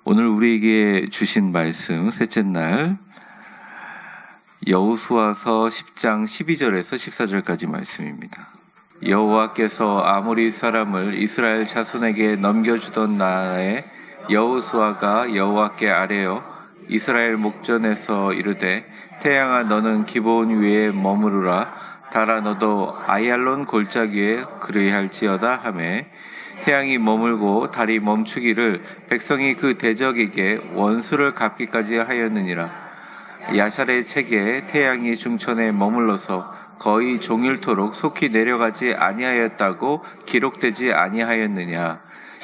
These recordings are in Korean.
오늘 우리에게 주신 말씀 셋째 날 여호수아서 10장 12절에서 14절까지 말씀입니다. 여호와께서 아모리 사람을 이스라엘 자손에게 넘겨주던 날에 여호수아가 여호와께 아뢰어 이스라엘 목전에서 이르되 태양아 너는 기브온 위에 머무르라 달아 너도 아얄론 골짜기 위에 그리할지어다 하매 태양이 머물고 달이 멈추기를 백성이 그 대적에게 원수를 갚기까지 하였느니라. 야샬의 책에 태양이 중천에 머물러서 거의 종일토록 속히 내려가지 아니하였다고 기록되지 아니하였느냐.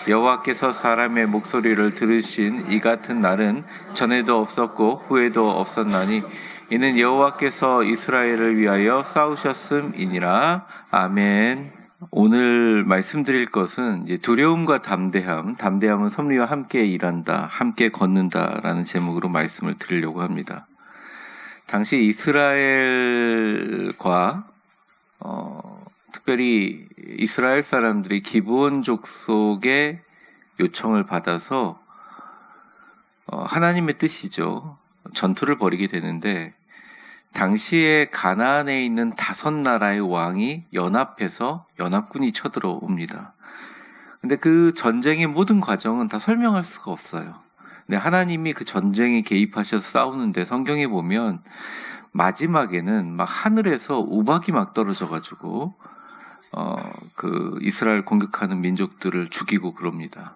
여호와께서 사람의 목소리를 들으신 이 같은 날은 전에도 없었고 후에도 없었나니 이는 여호와께서 이스라엘을 위하여 싸우셨음이니라. 아멘. 오늘 말씀드릴 것은 이제 두려움과 담대함은 섭리와 함께 일한다, 함께 걷는다라는 제목으로 말씀을 드리려고 합니다. 당시 이스라엘과 특별히 이스라엘 사람들이 기브온 족속의 요청을 받아서 하나님의 뜻이죠. 전투를 벌이게 되는데 당시에 가나안에 있는 5나라의 왕이 연합해서 연합군이 쳐들어옵니다. 근데 그 전쟁의 모든 과정은 다 설명할 수가 없어요. 근데 하나님이 그 전쟁에 개입하셔서 싸우는데 성경에 보면 마지막에는 막 하늘에서 우박이 막 떨어져가지고 그 이스라엘 공격하는 민족들을 죽이고 그럽니다.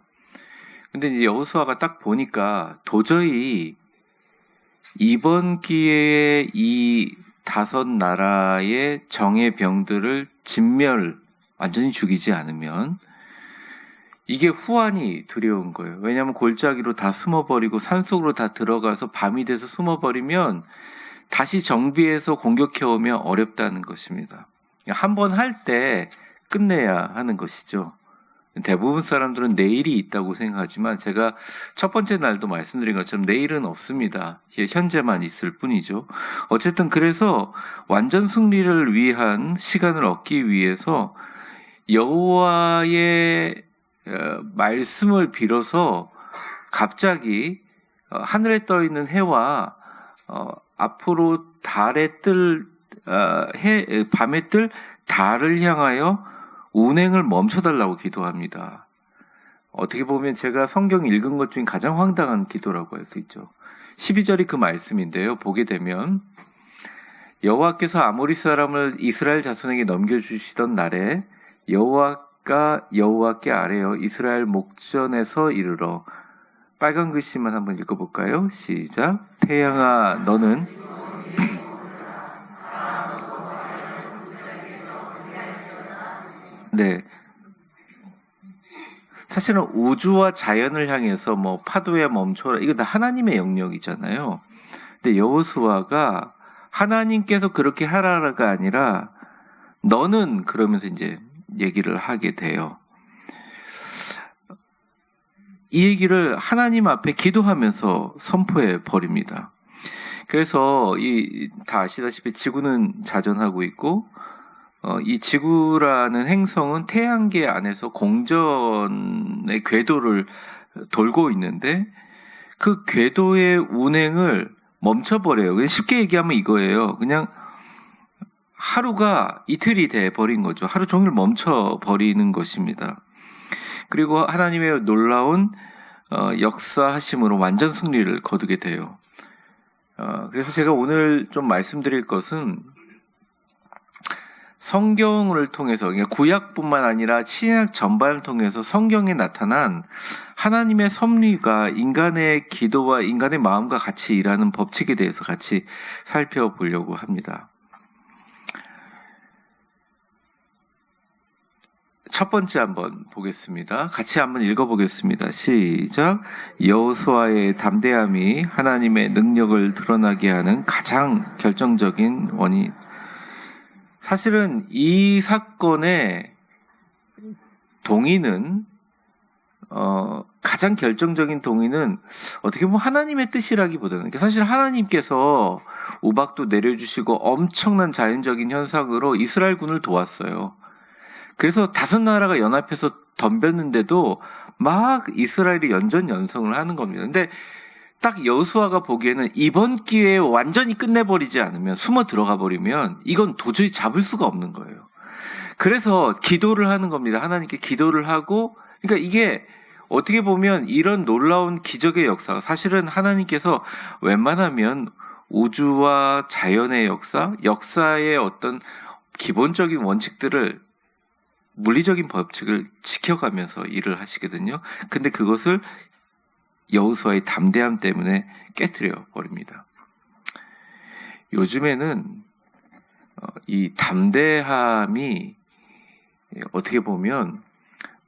근데 이제 여호수아가 딱 보니까 도저히 이번 기회에 이 5나라의 정예 병들을 완전히 죽이지 않으면 이게 후환이 두려운 거예요. 왜냐하면 골짜기로 다 숨어버리고 산속으로 다 들어가서 밤이 돼서 숨어버리면 다시 정비해서 공격해오면 어렵다는 것입니다. 한 번 할 때 끝내야 하는 것이죠. 대부분 사람들은 내일이 있다고 생각하지만 제가 첫 번째 날도 말씀드린 것처럼 내일은 없습니다. 현재만 있을 뿐이죠. 어쨌든 그래서 완전 승리를 위한 시간을 얻기 위해서 여호와의 말씀을 빌어서 갑자기 하늘에 떠 있는 해와 앞으로 밤에 뜰 달을 향하여 운행을 멈춰달라고 기도합니다. 어떻게 보면 제가 성경 읽은 것 중에 가장 황당한 기도라고 할 수 있죠. 12절이 그 말씀인데요. 보게 되면 여호와께서 아모리 사람을 이스라엘 자손에게 넘겨주시던 날에 여호와가 여호와께 아뢰어 이스라엘 목전에서 이르러 빨간 글씨만 한번 읽어볼까요? 시작. 태양아 너는 네. 사실은 우주와 자연을 향해서 뭐 파도에 멈춰라 이거 다 하나님의 영역이잖아요. 근데 여호수아가 하나님께서 그렇게 하라가 아니라 너는 그러면서 이제 얘기를 하게 돼요. 이 얘기를 하나님 앞에 기도하면서 선포해 버립니다. 그래서 다 아시다시피 지구는 자전하고 있고 이 지구라는 행성은 태양계 안에서 공전의 궤도를 돌고 있는데 그 궤도의 운행을 멈춰버려요. 쉽게 얘기하면 이거예요. 그냥 하루가 이틀이 돼버린 거죠. 하루 종일 멈춰버리는 것입니다. 그리고 하나님의 놀라운 역사하심으로 완전 승리를 거두게 돼요. 그래서 제가 오늘 좀 말씀드릴 것은 성경을 통해서 구약뿐만 아니라 신약 전반을 통해서 성경에 나타난 하나님의 섭리가 인간의 기도와 인간의 마음과 같이 일하는 법칙에 대해서 같이 살펴보려고 합니다. 첫 번째 한번 보겠습니다. 같이 한번 읽어보겠습니다. 시작. 여호수아의 담대함이 하나님의 능력을 드러나게 하는 가장 결정적인 원인. 사실은 이 사건의 동의는 가장 결정적인 동의는 어떻게 보면 하나님의 뜻이라기보다는 사실 하나님께서 우박도 내려주시고 엄청난 자연적인 현상으로 이스라엘 군을 도왔어요. 그래서 5나라가 연합해서 덤볐는데도 막 이스라엘이 연전연승을 하는 겁니다. 근데 딱 여호수아가 보기에는 이번 기회에 완전히 끝내버리지 않으면, 숨어 들어가 버리면 이건 도저히 잡을 수가 없는 거예요. 그래서 기도를 하는 겁니다. 하나님께 기도를 하고, 그러니까 이게 어떻게 보면 이런 놀라운 기적의 역사가 사실은 하나님께서 웬만하면 우주와 자연의 역사의 어떤 기본적인 원칙들을, 물리적인 법칙을 지켜가면서 일을 하시거든요. 근데 그것을 여호수아의 담대함 때문에 깨트려 버립니다. 요즘에는 이 담대함이 어떻게 보면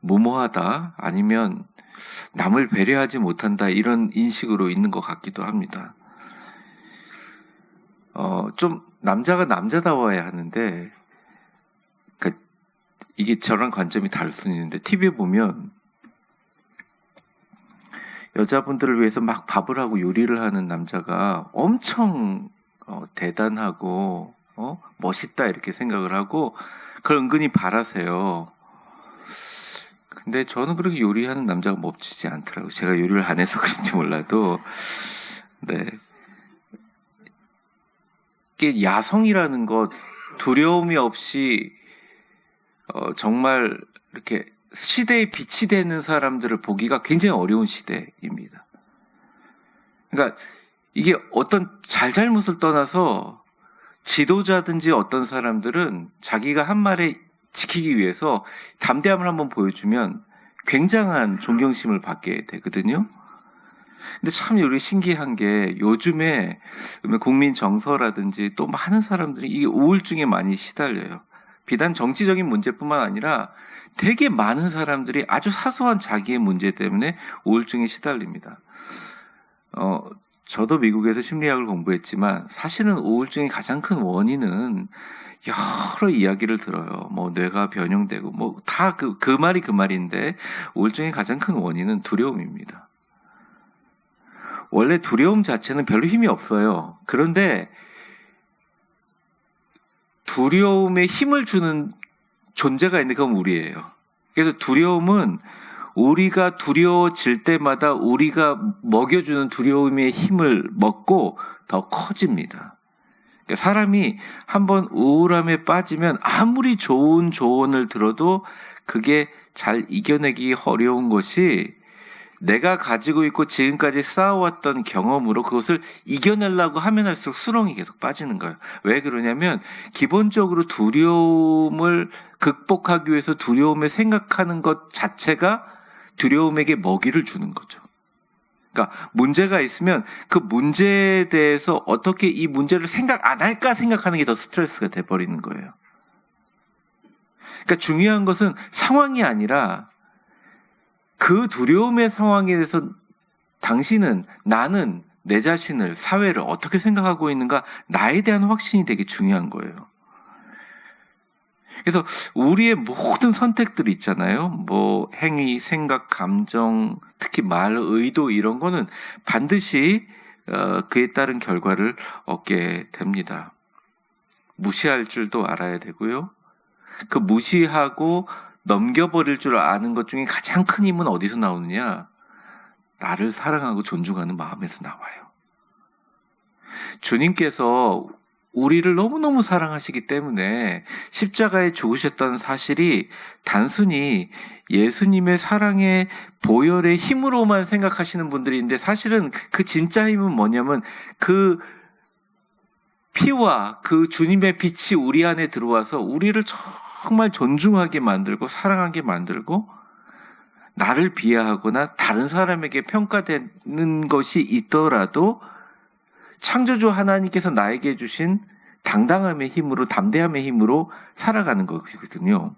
무모하다, 아니면 남을 배려하지 못한다, 이런 인식으로 있는 것 같기도 합니다. 좀 남자가 남자다워야 하는데, 그러니까 이게 저랑 관점이 다를 수는 있는데, TV에 보면 여자분들을 위해서 막 밥을 하고 요리를 하는 남자가 엄청 대단하고 멋있다 이렇게 생각을 하고 그걸 은근히 바라세요. 근데 저는 그렇게 요리하는 남자가 멋지지 않더라고요. 제가 요리를 안 해서 그런지 몰라도. 네. 이게 야성이라는 것, 두려움이 없이 정말 이렇게 시대에 빛이 되는 사람들을 보기가 굉장히 어려운 시대입니다. 그러니까 이게 어떤 잘잘못을 떠나서 지도자든지 어떤 사람들은 자기가 한 말에 지키기 위해서 담대함을 한번 보여주면 굉장한 존경심을 받게 되거든요. 근데 참 우리 신기한 게 요즘에 국민 정서라든지 또 많은 사람들이 이게 우울증에 많이 시달려요. 비단 정치적인 문제뿐만 아니라 되게 많은 사람들이 아주 사소한 자기의 문제 때문에 우울증에 시달립니다. 저도 미국에서 심리학을 공부했지만 사실은 우울증의 가장 큰 원인은 여러 이야기를 들어요. 뭐 뇌가 변형되고 뭐 다 그 말이 그 말인데, 우울증의 가장 큰 원인은 두려움입니다. 원래 두려움 자체는 별로 힘이 없어요. 그런데 두려움에 힘을 주는 존재가 있는데 그건 우리예요. 그래서 두려움은 우리가 두려워질 때마다 우리가 먹여주는 두려움의 힘을 먹고 더 커집니다. 그러니까 사람이 한번 우울함에 빠지면 아무리 좋은 조언을 들어도 그게 잘 이겨내기 어려운 것이, 내가 가지고 있고 지금까지 쌓아왔던 경험으로 그것을 이겨내려고 하면 할수록 수렁이 계속 빠지는 거예요. 왜 그러냐면 기본적으로 두려움을 극복하기 위해서 두려움을 생각하는 것 자체가 두려움에게 먹이를 주는 거죠. 그러니까 문제가 있으면 그 문제에 대해서 어떻게 이 문제를 생각 안 할까 생각하는 게 더 스트레스가 돼버리는 거예요. 그러니까 중요한 것은 상황이 아니라 그 두려움의 상황에 대해서 당신은, 나는 내 자신을, 사회를 어떻게 생각하고 있는가, 나에 대한 확신이 되게 중요한 거예요. 그래서 우리의 모든 선택들이 있잖아요. 뭐 행위, 생각, 감정, 특히 말, 의도, 이런 거는 반드시 그에 따른 결과를 얻게 됩니다. 무시할 줄도 알아야 되고요. 그 무시하고 넘겨버릴 줄 아는 것 중에 가장 큰 힘은 어디서 나오느냐? 나를 사랑하고 존중하는 마음에서 나와요. 주님께서 우리를 너무너무 사랑하시기 때문에 십자가에 죽으셨다는 사실이 단순히 예수님의 사랑의 보혈의 힘으로만 생각하시는 분들이 있는데, 사실은 그 진짜 힘은 뭐냐면 그 피와 그 주님의 빛이 우리 안에 들어와서 우리를 정말 존중하게 만들고 사랑하게 만들고, 나를 비하하거나 다른 사람에게 평가되는 것이 있더라도 창조주 하나님께서 나에게 주신 당당함의 힘으로, 담대함의 힘으로 살아가는 것이거든요.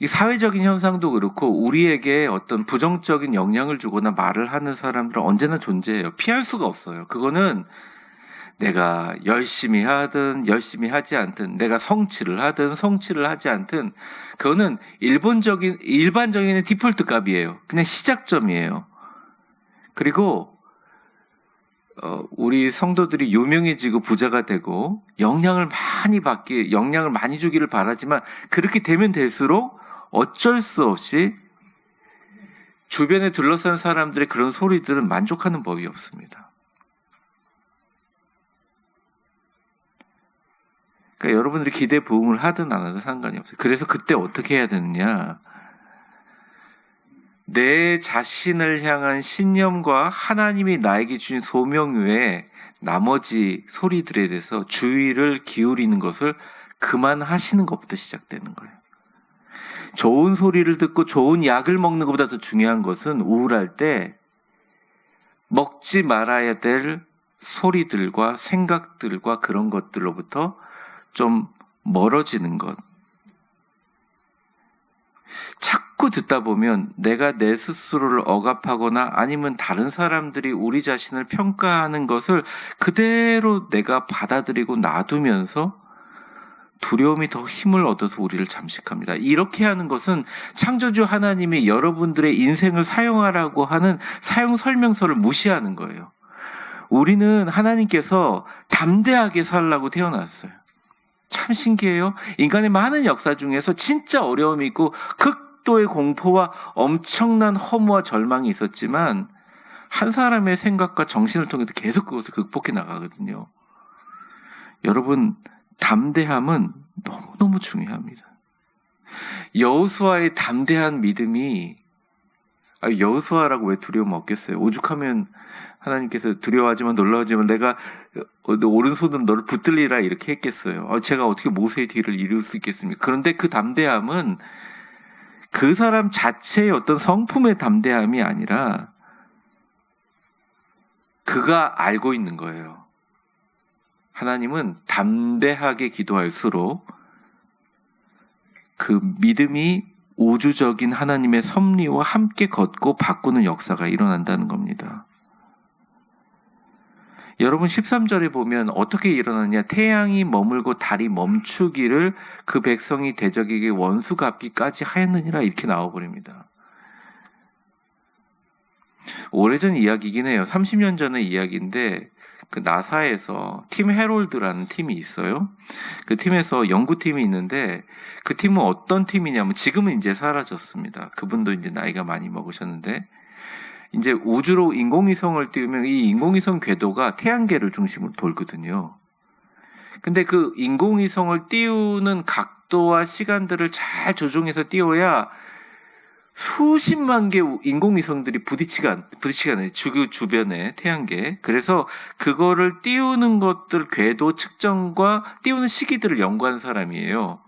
이 사회적인 현상도 그렇고 우리에게 어떤 부정적인 영향을 주거나 말을 하는 사람들은 언제나 존재해요. 피할 수가 없어요. 그거는 내가 열심히 하든 열심히 하지 않든, 내가 성취를 하든 성취를 하지 않든, 그거는 일반적인 디폴트 값이에요. 그냥 시작점이에요. 그리고 우리 성도들이 유명해지고 부자가 되고 영향을 많이 주기를 바라지만, 그렇게 되면 될수록 어쩔 수 없이 주변에 둘러싼 사람들의 그런 소리들은 만족하는 법이 없습니다. 그러니까 여러분들이 기대 부응을 하든 안 하든 상관이 없어요. 그래서 그때 어떻게 해야 되느냐? 내 자신을 향한 신념과 하나님이 나에게 주신 소명 외에 나머지 소리들에 대해서 주의를 기울이는 것을 그만하시는 것부터 시작되는 거예요. 좋은 소리를 듣고 좋은 약을 먹는 것보다 더 중요한 것은 우울할 때 먹지 말아야 될 소리들과 생각들과 그런 것들로부터 좀 멀어지는 것. 자꾸 듣다 보면 내가 내 스스로를 억압하거나 아니면 다른 사람들이 우리 자신을 평가하는 것을 그대로 내가 받아들이고 놔두면서 두려움이 더 힘을 얻어서 우리를 잠식합니다. 이렇게 하는 것은 창조주 하나님이 여러분들의 인생을 사용하라고 하는 사용 설명서를 무시하는 거예요. 우리는 하나님께서 담대하게 살라고 태어났어요. 참 신기해요. 인간의 많은 역사 중에서 진짜 어려움이 있고 극도의 공포와 엄청난 허무와 절망이 있었지만 한 사람의 생각과 정신을 통해서 계속 그것을 극복해 나가거든요. 여러분, 담대함은 너무너무 중요합니다. 여호수아의 담대한 믿음이, 여호수아라고 왜 두려움 없겠어요? 오죽하면 하나님께서 두려워하지만 놀라우지만 내가 오른손으로 너를 붙들리라 이렇게 했겠어요. 제가 어떻게 모세의 뒤를 이룰 수 있겠습니까? 그런데 그 담대함은 그 사람 자체의 어떤 성품의 담대함이 아니라 그가 알고 있는 거예요. 하나님은 담대하게 기도할수록 그 믿음이 우주적인 하나님의 섭리와 함께 걷고 바꾸는 역사가 일어난다는 겁니다. 여러분 13절에 보면 어떻게 일어나냐? 태양이 머물고 달이 멈추기를 그 백성이 대적에게 원수 갚기까지 하였느니라 이렇게 나와버립니다. 오래전 이야기이긴 해요. 30년 전의 이야기인데 그 나사에서 팀 헤롤드라는 팀이 있어요. 그 팀에서 연구팀이 있는데 그 팀은 어떤 팀이냐면 지금은 이제 사라졌습니다. 그분도 이제 나이가 많이 먹으셨는데 이제 우주로 인공위성을 띄우면 이 인공위성 궤도가 태양계를 중심으로 돌거든요. 근데 그 인공위성을 띄우는 각도와 시간들을 잘 조정해서 띄워야 수십만 개 인공위성들이 부딪히가 않아요. 주변에 태양계. 그래서 그거를 띄우는 것들 궤도 측정과 띄우는 시기들을 연구한 사람이에요.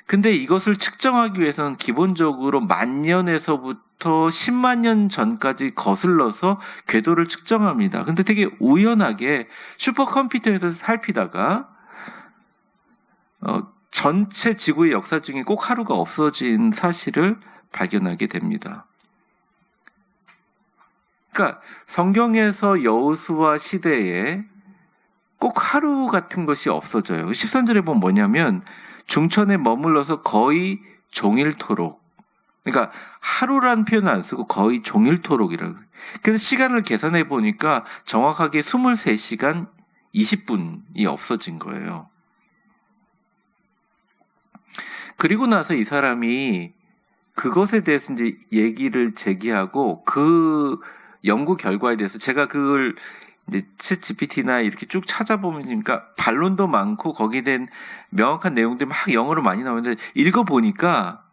근데 이것을 측정하기 위해서는 기본적으로 10,000년에서부터 10만 년 전까지 거슬러서 궤도를 측정합니다. 근데 되게 우연하게 슈퍼컴퓨터에서 살피다가 전체 지구의 역사 중에 꼭 하루가 없어진 사실을 발견하게 됩니다. 그러니까 성경에서 여호수아 시대에 꼭 하루 같은 것이 없어져요. 13절에 보면 뭐냐면 중천에 머물러서 거의 종일토록, 그러니까 하루란 표현을 안 쓰고 거의 종일토록이라고. 그래서 시간을 계산해 보니까 정확하게 23시간 20분이 없어진 거예요. 그리고 나서 이 사람이 그것에 대해서 이제 얘기를 제기하고 그 연구 결과에 대해서 제가 그걸 이제 챗 GPT나 이렇게 쭉 찾아보니까 반론도 많고 거기에 대한 명확한 내용들이 막 영어로 많이 나오는데 읽어보니까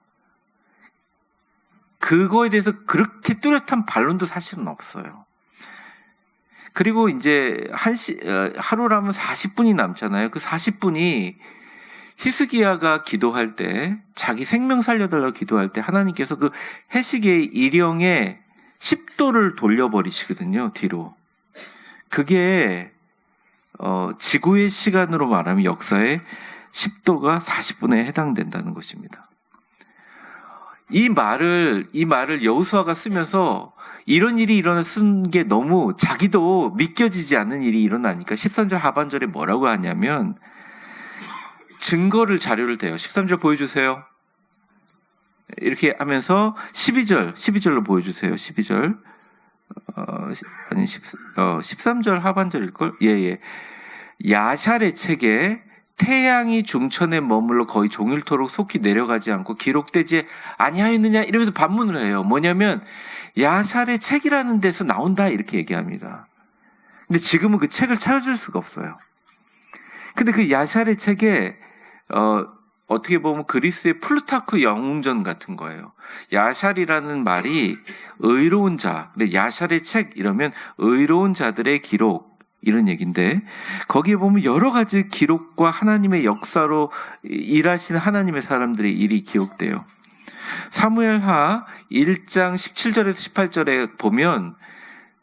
그거에 대해서 그렇게 뚜렷한 반론도 사실은 없어요. 그리고 이제 하루라면 40분이 남잖아요. 그 40분이 히스기야가 기도할 때, 자기 생명 살려달라고 기도할 때 하나님께서 그 해시계의 일형에 10도를 돌려버리시거든요, 뒤로. 그게 지구의 시간으로 말하면 역사의 10도가 40분에 해당된다는 것입니다. 이 말을 여호수아가 쓰면서 이런 일이 쓴 게 너무 자기도 믿겨지지 않는 일이 일어나니까 13절 하반절에 뭐라고 하냐면 증거를 자료를 대요. 13절 보여주세요. 이렇게 하면서 12절로 보여주세요. 12절. 13절 하반절일걸? 예. 야샬의 책에 태양이 중천에 머물러 거의 종일토록 속히 내려가지 않고 기록되지 아니하였느냐 이러면서 반문을 해요. 뭐냐면 야샬의 책이라는 데서 나온다 이렇게 얘기합니다. 근데 지금은 그 책을 찾을 수가 없어요. 근데 그 야샬의 책에 어떻게 보면 그리스의 플루타크 영웅전 같은 거예요. 야샬이라는 말이 의로운 자, 근데 야샬의 책 이러면 의로운 자들의 기록 이런 얘기인데 거기에 보면 여러 가지 기록과 하나님의 역사로 일하시는 하나님의 사람들의 일이 기록돼요. 사무엘하 1장 17절에서 18절에 보면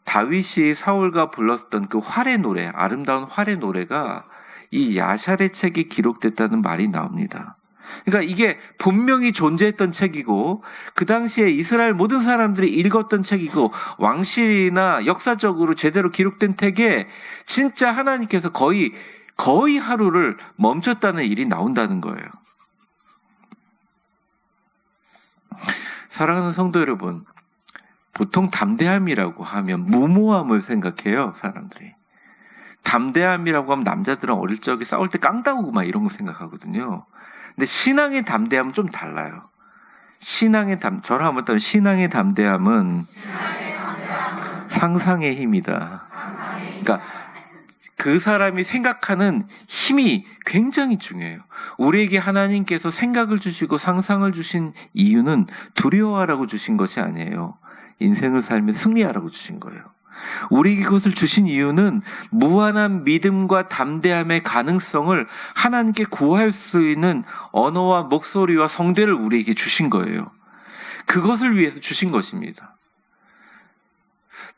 다윗이 사울과 불렀던 그 활의 노래, 아름다운 활의 노래가 이 야샬의 책에 기록됐다는 말이 나옵니다. 그러니까 이게 분명히 존재했던 책이고 그 당시에 이스라엘 모든 사람들이 읽었던 책이고 왕실이나 역사적으로 제대로 기록된 책에 진짜 하나님께서 거의 하루를 멈췄다는 일이 나온다는 거예요. 사랑하는 성도 여러분, 보통 담대함이라고 하면 무모함을 생각해요, 사람들이. 담대함이라고 하면 남자들은 어릴 적에 싸울 때 깡다구고 막 이런 거 생각하거든요. 근데 신앙의 담대함은 좀 달라요. 저를 한번 따면 신앙의 담대함은 상상의 힘이다. 그러니까 그 사람이 생각하는 힘이 굉장히 중요해요. 우리에게 하나님께서 생각을 주시고 상상을 주신 이유는 두려워하라고 주신 것이 아니에요. 인생을 살면 승리하라고 주신 거예요. 우리에게 그것을 주신 이유는 무한한 믿음과 담대함의 가능성을 하나님께 구할 수 있는 언어와 목소리와 성대를 우리에게 주신 거예요. 그것을 위해서 주신 것입니다.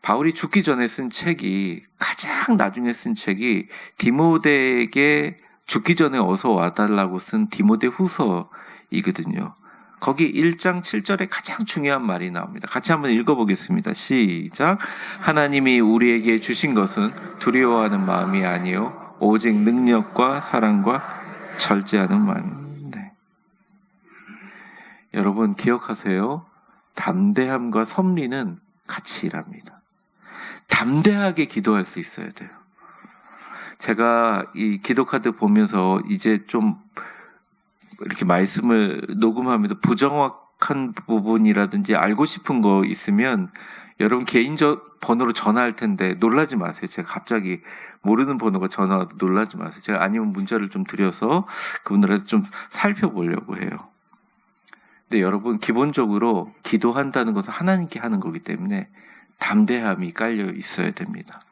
바울이 죽기 전에 쓴 책이 가장 나중에 쓴 책이 디모데에게 죽기 전에 어서 와달라고 쓴 디모데 후서이거든요. 거기 1장 7절에 가장 중요한 말이 나옵니다. 같이 한번 읽어보겠습니다. 시작. 하나님이 우리에게 주신 것은 두려워하는 마음이 아니요 오직 능력과 사랑과 절제하는 마음인데. 여러분 기억하세요. 담대함과 섭리는 같이 일합니다. 담대하게 기도할 수 있어야 돼요. 제가 이 기도카드 보면서 이제 좀 이렇게 말씀을 녹음하면서 부정확한 부분이라든지 알고 싶은 거 있으면 여러분 개인적 번호로 전화할 텐데 놀라지 마세요. 제가 갑자기 모르는 번호가 전화 와도 놀라지 마세요. 제가 아니면 문자를 좀 드려서 그분들한테 좀 살펴보려고 해요. 근데 여러분 기본적으로 기도한다는 것은 하나님께 하는 거기 때문에 담대함이 깔려 있어야 됩니다.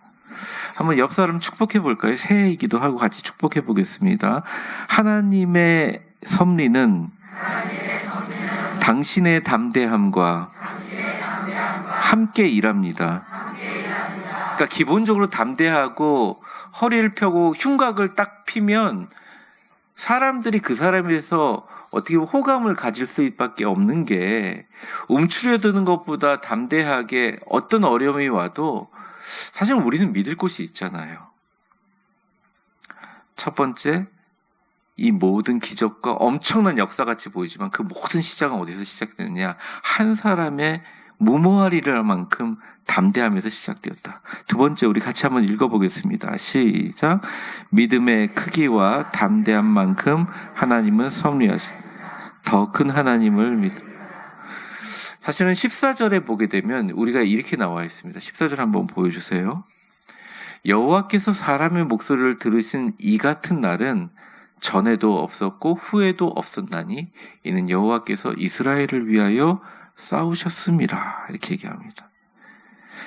한번 옆 사람 축복해 볼까요? 새해이기도 하고 같이 축복해 보겠습니다. 하나님의 섭리는 당신의 담대함과 함께 일합니다. 그러니까 기본적으로 담대하고 허리를 펴고 흉곽을 딱 피면 사람들이 그 사람에 대해서 어떻게 보면 호감을 가질 수밖에 없는 게 움츠려드는 것보다 담대하게 어떤 어려움이 와도 사실 우리는 믿을 곳이 있잖아요. 첫 번째, 이 모든 기적과 엄청난 역사같이 보이지만 그 모든 시작은 어디서 시작되느냐? 한 사람의 무모하리라 만큼 담대함에서 시작되었다. 두 번째, 우리 같이 한번 읽어보겠습니다. 시작. 믿음의 크기와 담대함만큼 하나님은 섭리하시. 더 큰 하나님을 믿음. 사실은 14절에 보게 되면 우리가 이렇게 나와 있습니다. 14절 한번 보여주세요. 여호와께서 사람의 목소리를 들으신 이 같은 날은 전에도 없었고 후에도 없었나니 이는 여호와께서 이스라엘을 위하여 싸우셨음이라 이렇게 얘기합니다.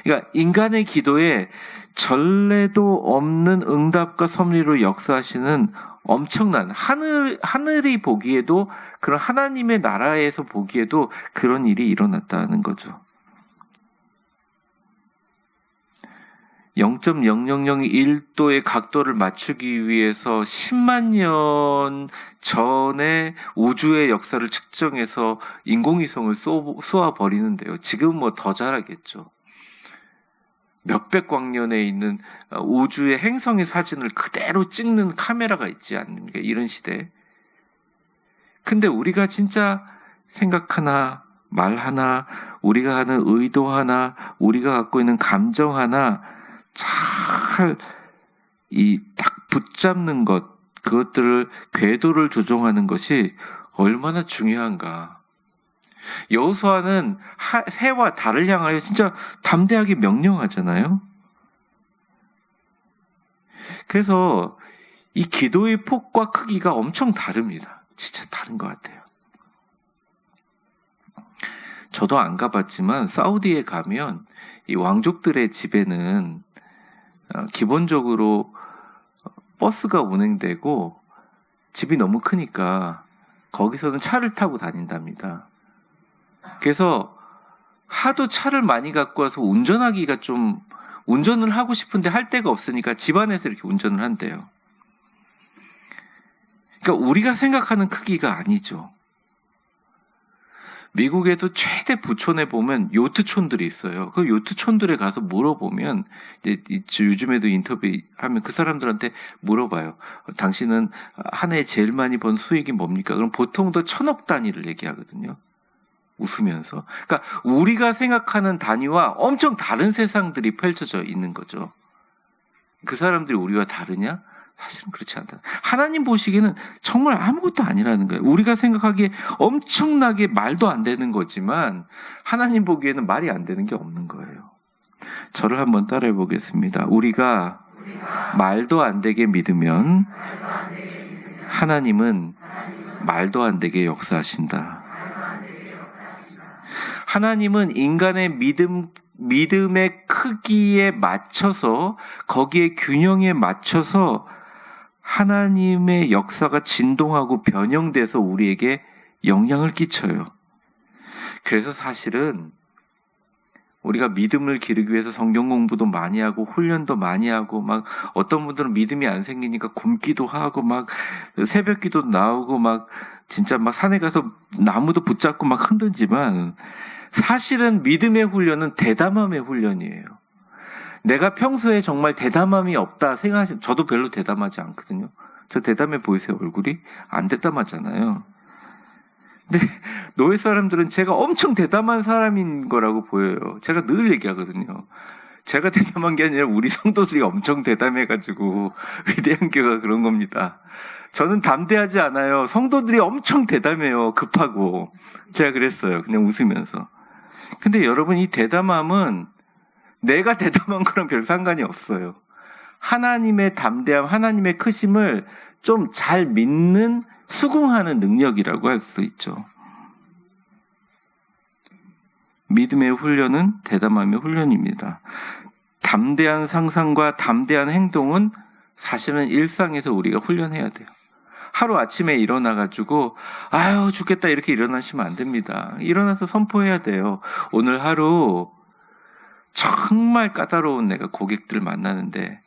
그러니까 인간의 기도에 전례도 없는 응답과 섭리로 역사하시는 엄청난 하늘이 보기에도 그런 하나님의 나라에서 보기에도 그런 일이 일어났다는 거죠. 0.0001도의 각도를 맞추기 위해서 10만 년 전에 우주의 역사를 측정해서 인공위성을 쏘아버리는데요. 지금 뭐 더 잘하겠죠. 몇백 광년에 있는 우주의 행성의 사진을 그대로 찍는 카메라가 있지 않습니까? 이런 시대에. 근데 우리가 진짜 생각하나 말 하나, 우리가 하는 의도 하나, 우리가 갖고 있는 감정 하나 잘 딱 붙잡는 것, 그것들을 궤도를 조정하는 것이 얼마나 중요한가. 여호수아는 새와 달을 향하여 진짜 담대하게 명령하잖아요. 그래서 이 기도의 폭과 크기가 엄청 다릅니다. 진짜 다른 것 같아요. 저도 안 가봤지만 사우디에 가면 이 왕족들의 집에는 기본적으로 버스가 운행되고 집이 너무 크니까 거기서는 차를 타고 다닌답니다. 그래서 하도 차를 많이 갖고 와서 운전하기가 좀, 운전을 하고 싶은데 할 데가 없으니까 집안에서 이렇게 운전을 한대요. 그러니까 우리가 생각하는 크기가 아니죠. 미국에도 최대 부촌에 보면 요트촌들이 있어요. 그 요트촌들에 가서 물어보면, 이제 요즘에도 인터뷰하면 그 사람들한테 물어봐요. 당신은 한 해에 제일 많이 번 수익이 뭡니까? 그럼 보통 더 1,000억 단위를 얘기하거든요. 웃으면서. 그러니까 우리가 생각하는 단위와 엄청 다른 세상들이 펼쳐져 있는 거죠. 그 사람들이 우리와 다르냐? 사실은 그렇지 않다. 하나님 보시기에는 정말 아무것도 아니라는 거예요. 우리가 생각하기에 엄청나게 말도 안 되는 거지만 하나님 보기에는 말이 안 되는 게 없는 거예요. 저를 한번 따라해 보겠습니다. 우리가 말도 안 되게 믿으면 하나님은 말도 안 되게 역사하신다. 하나님은 인간의 믿음의 크기에 맞춰서, 거기에 균형에 맞춰서 하나님의 역사가 진동하고 변형돼서 우리에게 영향을 끼쳐요. 그래서 사실은 우리가 믿음을 기르기 위해서 성경 공부도 많이 하고 훈련도 많이 하고, 막 어떤 분들은 믿음이 안 생기니까 굶기도 하고, 막 새벽 기도 나오고, 막 진짜 막 산에 가서 나무도 붙잡고 막 흔들지만, 사실은 믿음의 훈련은 대담함의 훈련이에요. 내가 평소에 정말 대담함이 없다 생각하시면, 저도 별로 대담하지 않거든요. 저 대담해 보이세요? 얼굴이? 안 대담하잖아요. 근데 노예 사람들은 제가 엄청 대담한 사람인 거라고 보여요. 제가 늘 얘기하거든요. 제가 대담한 게 아니라 우리 성도들이 엄청 대담해가지고 위대한 교회가 그런 겁니다. 저는 담대하지 않아요. 성도들이 엄청 대담해요. 급하고. 제가 그랬어요. 그냥 웃으면서. 근데 여러분, 이 대담함은 내가 대담한 거랑 별 상관이 없어요. 하나님의 담대함, 하나님의 크심을 좀 잘 믿는, 수긍하는 능력이라고 할 수 있죠. 믿음의 훈련은 대담함의 훈련입니다. 담대한 상상과 담대한 행동은 사실은 일상에서 우리가 훈련해야 돼요. 하루 아침에 일어나가지고 아유 죽겠다 이렇게 일어나시면 안 됩니다. 일어나서 선포해야 돼요. 오늘 하루 정말 까다로운 내가 고객들 만나는데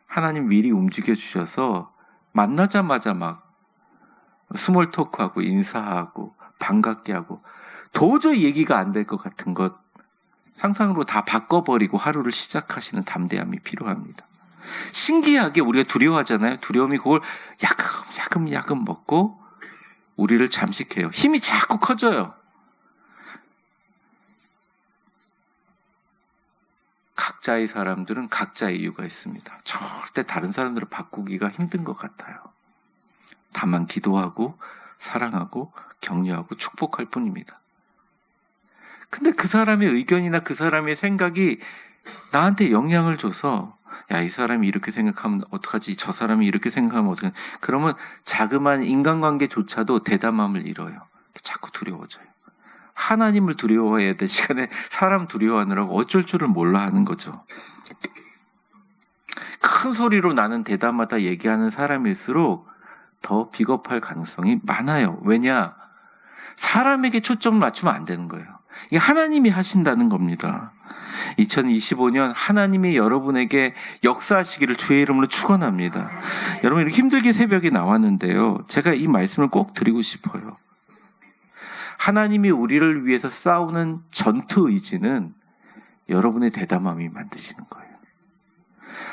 하나님 미리 움직여 주셔서 만나자마자 막 스몰 토크하고 인사하고 반갑게 하고 도저히 얘기가 안 될 것 같은 것 상상으로 다 바꿔버리고 하루를 시작하시는 담대함이 필요합니다. 신기하게 우리가 두려워하잖아요. 두려움이 그걸 야금 먹고 우리를 잠식해요. 힘이 자꾸 커져요. 각자의 사람들은 각자의 이유가 있습니다. 절대 다른 사람들을 바꾸기가 힘든 것 같아요. 다만 기도하고 사랑하고 격려하고 축복할 뿐입니다. 근데 그 사람의 의견이나 그 사람의 생각이 나한테 영향을 줘서 야, 이 사람이 이렇게 생각하면 어떡하지? 저 사람이 이렇게 생각하면 어떡하지? 그러면 자그마한 인간관계조차도 대담함을 잃어요. 자꾸 두려워져요. 하나님을 두려워해야 될 시간에 사람 두려워하느라고 어쩔 줄을 몰라 하는 거죠. 큰 소리로 나는 대담하다 얘기하는 사람일수록 더 비겁할 가능성이 많아요. 왜냐? 사람에게 초점을 맞추면 안 되는 거예요. 이게 하나님이 하신다는 겁니다. 2025년 하나님이 여러분에게 역사하시기를 주의 이름으로 축원합니다. 여러분 이렇게 힘들게 새벽에 나왔는데요. 제가 이 말씀을 꼭 드리고 싶어요. 하나님이 우리를 위해서 싸우는 전투 의지는 여러분의 대담함이 만드시는 거예요.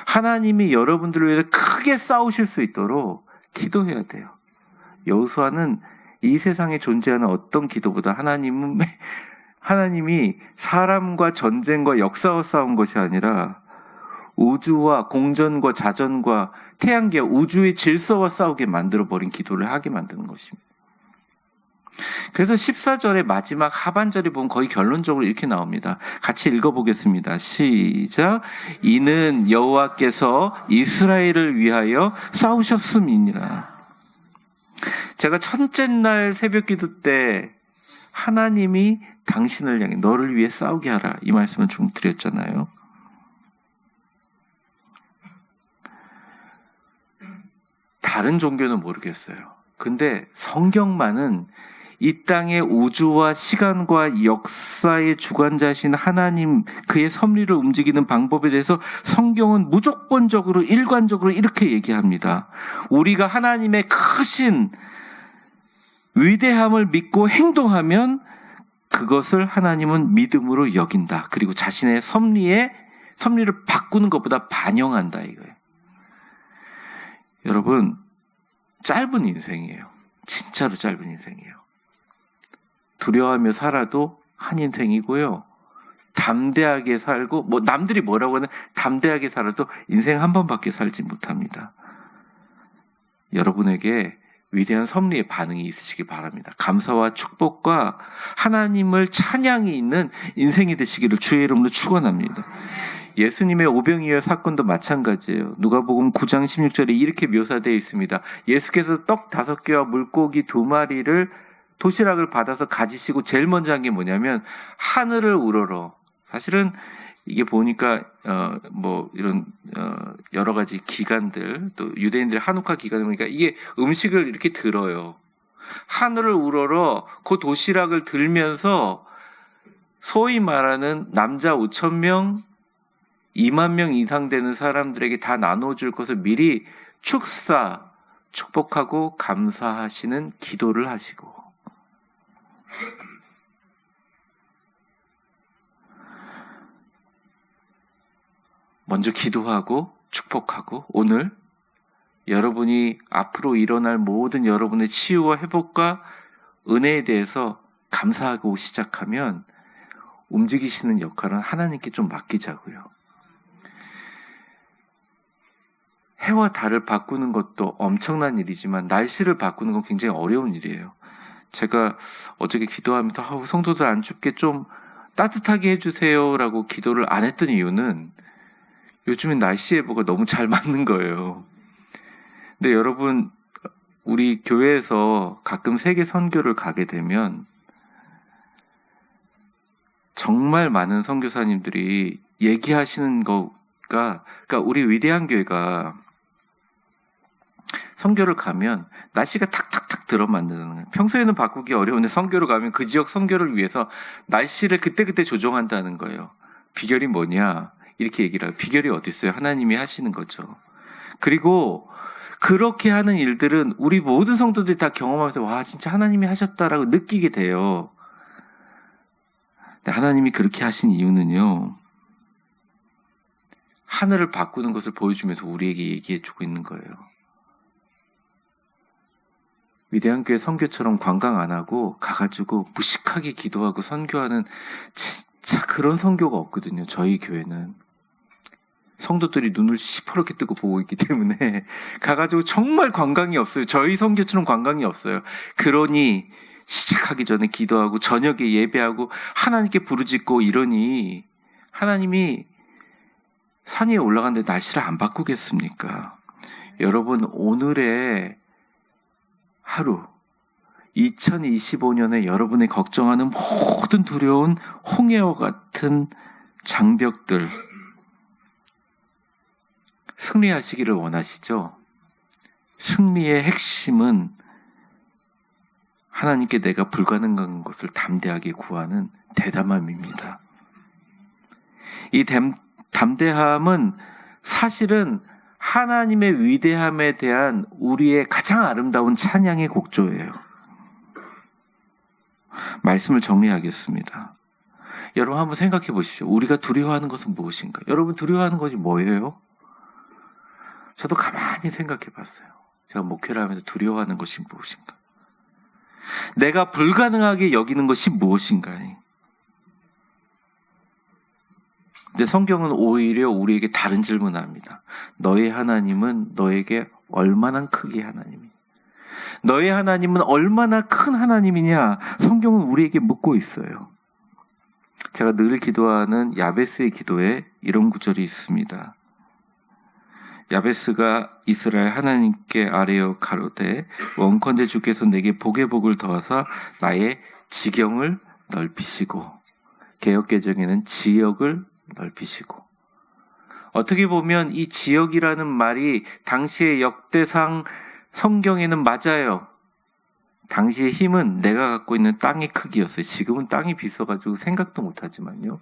하나님이 여러분들을 위해서 크게 싸우실 수 있도록 기도해야 돼요. 여호수아는 이 세상에 존재하는 어떤 기도보다 하나님이 사람과 전쟁과 역사와 싸운 것이 아니라 우주와 공전과 자전과 태양계와 우주의 질서와 싸우게 만들어버린 기도를 하게 만드는 것입니다. 그래서 14절의 마지막 하반절에 보면 거의 결론적으로 이렇게 나옵니다. 같이 읽어보겠습니다. 시작. 이는 여호와께서 이스라엘을 위하여 싸우셨음이니라. 제가 첫째 날 새벽 기도 때 하나님이 당신을 향해 너를 위해 싸우게 하라 이 말씀을 좀 드렸잖아요. 다른 종교는 모르겠어요. 근데 성경만은 이 땅의 우주와 시간과 역사의 주관자신 하나님, 그의 섭리를 움직이는 방법에 대해서 성경은 무조건적으로 일관적으로 이렇게 얘기합니다. 우리가 하나님의 크신 위대함을 믿고 행동하면 그것을 하나님은 믿음으로 여긴다. 그리고 자신의 섭리를 바꾸는 것보다 반영한다 이거예요. 여러분, 짧은 인생이에요. 진짜로 짧은 인생이에요. 두려워하며 살아도 한 인생이고요. 담대하게 살고, 남들이 뭐라고 하는 담대하게 살아도 인생 한 번밖에 살지 못합니다. 여러분에게 위대한 섭리의 반응이 있으시기 바랍니다. 감사와 축복과 하나님을 찬양이 있는 인생이 되시기를 주의 이름으로 축원합니다. 예수님의 오병이어 사건도 마찬가지예요. 누가복음 9장 16절에 이렇게 묘사되어 있습니다. 예수께서 떡 5개와 물고기 2마리를 도시락을 받아서 가지시고 제일 먼저 한 게 뭐냐면 하늘을 우러러. 사실은 이게 보니까 이런 여러 가지 기간들, 또 유대인들의 한우카 기간을 보니까 이게 음식을 이렇게 들어요. 하늘을 우러러 그 도시락을 들면서 소위 말하는 남자 5,000명, 2만 명 이상 되는 사람들에게 다 나눠줄 것을 미리 축복하고 감사하시는 기도를 하시고, 먼저 기도하고 축복하고, 오늘 여러분이 앞으로 일어날 모든 여러분의 치유와 회복과 은혜에 대해서 감사하고 시작하면 움직이시는 역할은 하나님께 좀 맡기자고요. 해와 달을 바꾸는 것도 엄청난 일이지만 날씨를 바꾸는 건 굉장히 어려운 일이에요. 제가 어저께 기도하면서 성도들 안 춥게 좀 따뜻하게 해주세요라고 기도를 안 했던 이유는 요즘엔 날씨 예보가 너무 잘 맞는 거예요. 근데 여러분, 우리 교회에서 가끔 세계 선교를 가게 되면 정말 많은 선교사님들이 얘기하시는 그러니까 우리 위대한 교회가 선교를 가면 날씨가 탁탁탁 들어맞는 거예요. 평소에는 바꾸기 어려운데 선교를 가면 그 지역 선교를 위해서 날씨를 그때그때 조정한다는 거예요. 비결이 뭐냐? 이렇게 얘기를 해요. 비결이 어디 있어요? 하나님이 하시는 거죠. 그리고 그렇게 하는 일들은 우리 모든 성도들이 다 경험하면서 와 진짜 하나님이 하셨다라고 느끼게 돼요. 근데 하나님이 그렇게 하신 이유는요, 하늘을 바꾸는 것을 보여주면서 우리에게 얘기해주고 있는 거예요. 위대한 교회 선교처럼 관광 안 하고 가가지고 무식하게 기도하고 선교하는 진짜 그런 선교가 없거든요. 저희 교회는 성도들이 눈을 시퍼렇게 뜨고 보고 있기 때문에 가가지고 정말 관광이 없어요. 저희 선교처럼 관광이 없어요. 그러니 시작하기 전에 기도하고 저녁에 예배하고 하나님께 부르짖고 이러니 하나님이 산 위에 올라갔는데 날씨를 안 바꾸겠습니까? 여러분, 오늘의 하루, 2025년에 여러분이 걱정하는 모든 두려운 홍해와 같은 장벽들 승리하시기를 원하시죠? 승리의 핵심은 하나님께 내가 불가능한 것을 담대하게 구하는 대담함입니다. 이 담대함은 사실은 하나님의 위대함에 대한 우리의 가장 아름다운 찬양의 곡조예요. 말씀을 정리하겠습니다. 여러분 한번 생각해 보십시오. 우리가 두려워하는 것은 무엇인가? 여러분 두려워하는 것이 뭐예요? 저도 가만히 생각해 봤어요. 제가 목회를 하면서 두려워하는 것이 무엇인가? 내가 불가능하게 여기는 것이 무엇인가? 근데 성경은 오히려 우리에게 다른 질문을 합니다. 너의 하나님은 너에게 얼마나 크기의 하나님이냐? 너의 하나님은 얼마나 큰 하나님이냐? 성경은 우리에게 묻고 있어요. 제가 늘 기도하는 야베스의 기도에 이런 구절이 있습니다. 야베스가 이스라엘 하나님께 아뢰어 가로되 원컨대 주께서 내게 복의 복을 더하사 나의 지경을 넓히시고, 개역개정에는 지역을 넓히시고. 어떻게 보면 이 지역이라는 말이 당시의 역대상 성경에는 맞아요. 당시의 힘은 내가 갖고 있는 땅의 크기였어요. 지금은 땅이 비싸가지고 생각도 못하지만요.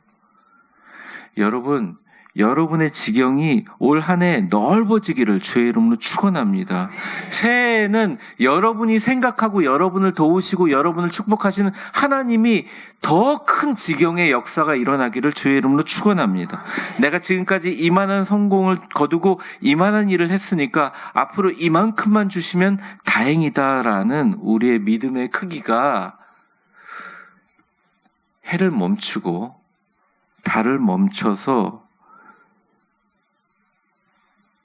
여러분, 여러분의 지경이 올 한 해 넓어지기를 주의 이름으로 축원합니다. 새해에는 여러분이 생각하고 여러분을 도우시고 여러분을 축복하시는 하나님이 더 큰 지경의 역사가 일어나기를 주의 이름으로 축원합니다. 내가 지금까지 이만한 성공을 거두고 이만한 일을 했으니까 앞으로 이만큼만 주시면 다행이다라는 우리의 믿음의 크기가 해를 멈추고 달을 멈춰서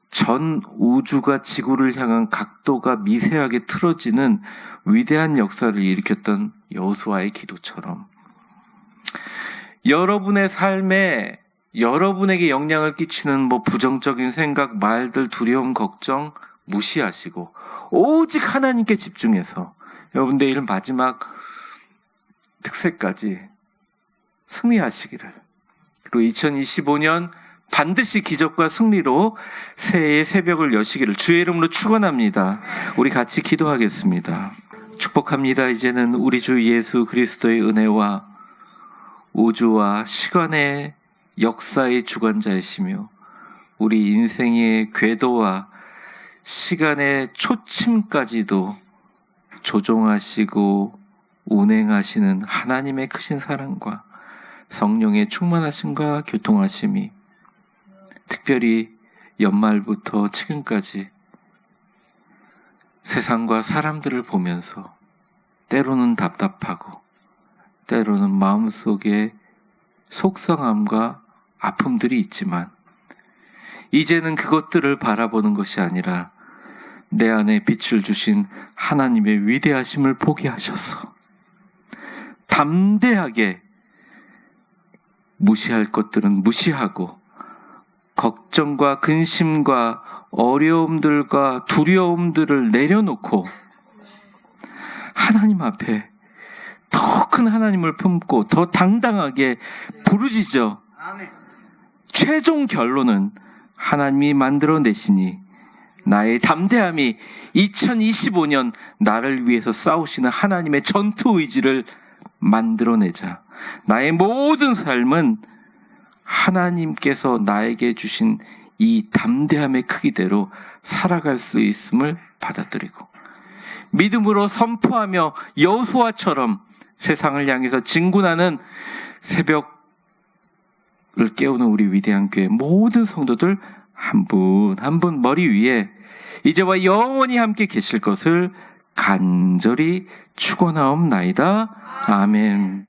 전 우주가 지구를 향한 각도가 미세하게 틀어지는 위대한 역사를 일으켰던 여호수아의 기도처럼 여러분의 삶에 여러분에게 영향을 끼치는 부정적인 생각, 말들, 두려움, 걱정 무시하시고 오직 하나님께 집중해서 여러분 내일 마지막 특세까지 승리하시기를, 그리고 2025년 반드시 기적과 승리로 새해의 새벽을 여시기를 주의 이름으로 축원합니다. 우리 같이 기도하겠습니다. 축복합니다. 이제는 우리 주 예수 그리스도의 은혜와 우주와 시간의 역사의 주관자이시며 우리 인생의 궤도와 시간의 초침까지도 조종하시고 운행하시는 하나님의 크신 사랑과 성령의 충만하심과 교통하심이 특별히 연말부터 지금까지 세상과 사람들을 보면서 때로는 답답하고 때로는 마음속에 속상함과 아픔들이 있지만 이제는 그것들을 바라보는 것이 아니라 내 안에 빛을 주신 하나님의 위대하심을 보게 하셔서 담대하게 무시할 것들은 무시하고 걱정과 근심과 어려움들과 두려움들을 내려놓고 하나님 앞에 더 큰 하나님을 품고 더 당당하게 부르짖어 최종 결론은 하나님이 만들어내시니 나의 담대함이 2025년 나를 위해서 싸우시는 하나님의 전투 의지를 만들어내자. 나의 모든 삶은 하나님께서 나에게 주신 이 담대함의 크기대로 살아갈 수 있음을 받아들이고 믿음으로 선포하며 여호수아처럼 세상을 향해서 진군하는 새벽을 깨우는 우리 위대한 교회 모든 성도들 한 분 한 분 머리 위에 이제와 영원히 함께 계실 것을 간절히 축원하옵나이다. 아멘.